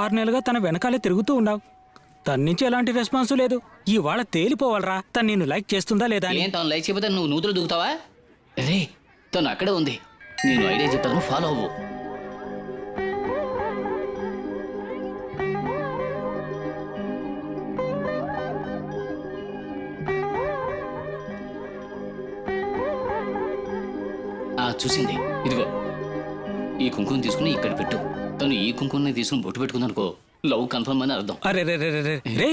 6 నెలలుగా తన వెనకాలే తిరుగుతూ ఉన్నావు. తన నుంచి ఎలాంటి రెస్పాన్స్ లేదు. ఇవాళ తేలిపోవాలరా తను నిన్ను లైక్ చేస్తుందా లేదా అని. ఏం తను లైక్ చేయకపోతే నువ్వు నూతులు దిగుతావా? రే, తను అక్కడే ఉంది. నేను ఐడియా చెప్తాను, ఫాలో అవ్వు. చూసింది. ఇదిగో ఈ కుంకుమ తీసుకుని ఇక్కడ పెట్టు. తను ఈ కుంకుమని తీసుకుని బొట్టు పెట్టుకుందనుకో, లవ్ కన్ఫర్మ్ అని అర్థం. అరే రే రే రే రే,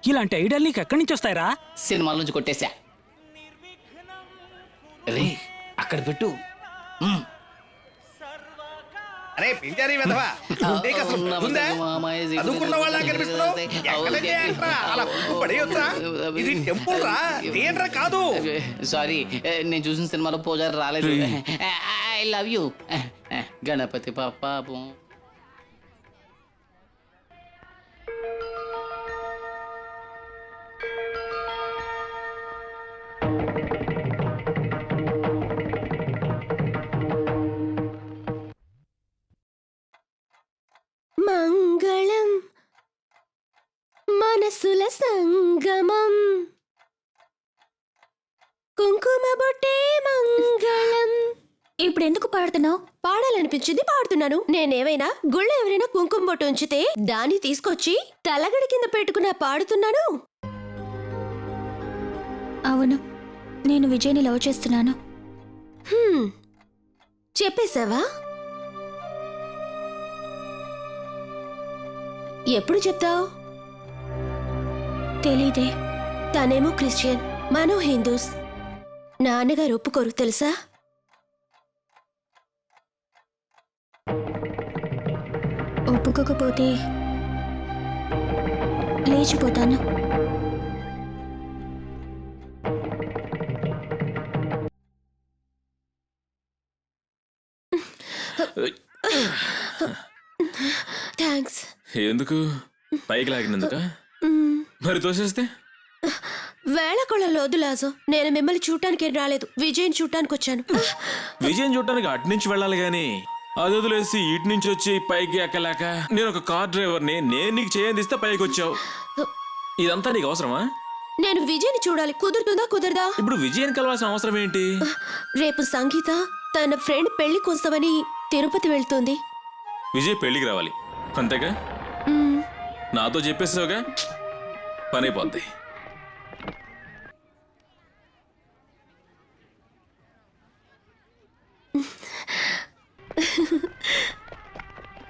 ఇలాంటి ఐడియాలు నీకు ఎక్కడి నుంచి వస్తాయిరా? సినిమాల నుంచి కొట్టేశా. రే, అక్కడ పెట్టు. అరే పింజారీ వెధవా, నీకు అసలు ఉందా? చదువుకున్న వాళ్ళ కనిపిస్తున్నావు. ఎక్కడ థియేటరా? అలా పడేయొచ్చా? ఇది టెంపుల్ రా, థియేటర్ కాదు. సారీ, నేను చూసిన సినిమాలో పూజారి రాలేదు. ఐ లవ్ యూ గణపతి పాపం. మంగళం మనసుల సంగమం, కుంకుమ బొట్టే మంగళం. ఇప్పుడు ఎందుకు పాడుతున్నావు? పాడాలనిపించింది పాడుతున్నాను. నేనేమైనా గుళ్ళ ఎవరైనా కుంకుమ బొట్టు ఉంచితే దాన్ని తీసుకొచ్చి తలగడి కింద పెట్టుకున్నా పాడుతున్నాను. అవును, నేను విజయ్ని లవ్ చేస్తున్నాను. చెప్పేశావా? ఎప్పుడు చెప్తావు? తెలీదే. తనేమో క్రిస్టియన్, మనం హిందూస్. నాన్నగారు ఒప్పుకోరు తెలుసా? ఒప్పుకోకపోతే లేచిపోతాను. థ్యాంక్స్. ఎందుకు? పైకి లాగినందుక? మరి తోసేస్తే? వేళ కొళ్ళలో వదులాజో. నేను మిమ్మల్ని చూడటానికి రాలేదు, విజయ్ని చూడటానికి వచ్చాను. విజయం చూడటానికి అటు నుంచి వెళ్ళాలి గాని అది వదిలేసి ఇటు నుంచి వచ్చి పైకి ఎక్కలేక నేను ఒక కార్ డ్రైవర్ని, నేను నీకు చేయందిస్తే పైకి వచ్చావు. ఇదంతా నీకు అవసరమా? నేను విజయ్ని చూడాలి. కుదురుతుందా కుదరదా? ఇప్పుడు విజయాన్ని కలవాల్సిన అవసరం ఏంటి? రేపు సంగీత తన ఫ్రెండ్ పెళ్లి కోసమని తిరుపతి వెళ్తుంది. విజయ్ పెళ్లికి రావాలి అంతేగా? నాతో చెప్పేసావుగా, పని అయిపోద్ది.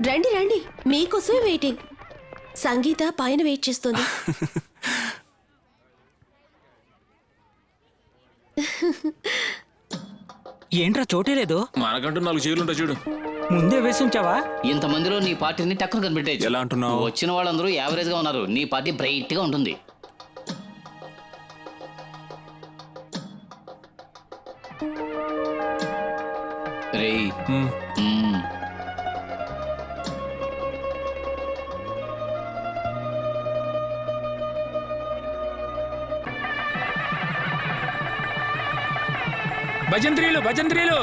రండి రండి, మీకోసమే వెయిటింగ్. సంగీత పైన వెయిట్ చేస్తుంది. ఏంట్రా చోటే లేదు? మనకంటూ 4 చీరలు ఉంటాయి చూడు. ముందే వేసి ఉంచావా? ఇంతమందిలో నీ పార్టీని టక్కున కనిపెట్టేయచ్చు. ఎలా అంటున్నావు? వచ్చిన వాళ్ళందరూ యావరేజ్ గా ఉన్నారు, నీ పార్టీ బ్రైట్ గా ఉంటుంది. రేయ్, భజంత్రీలు భజంత్రీలు.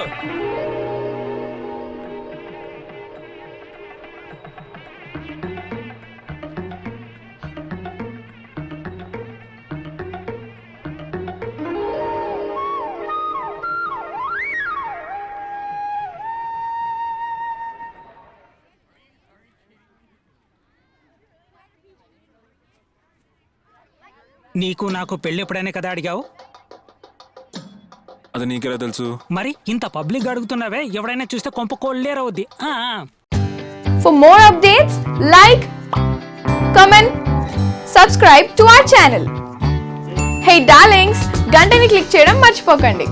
నీకు నాకు పెళ్ళి ఎప్పుడైనా కదా అడిగావు? అది నీకెలా తెలుసు? మరి ఇంత పబ్లిక్ అడుగుతున్నావే, ఎవడైనా చూస్తే కొంప కొల్లేరవుద్ది. For more updates, like, comment, subscribe to our channel. Hey darlings, గంటని click చేయడం మర్చిపోకండి.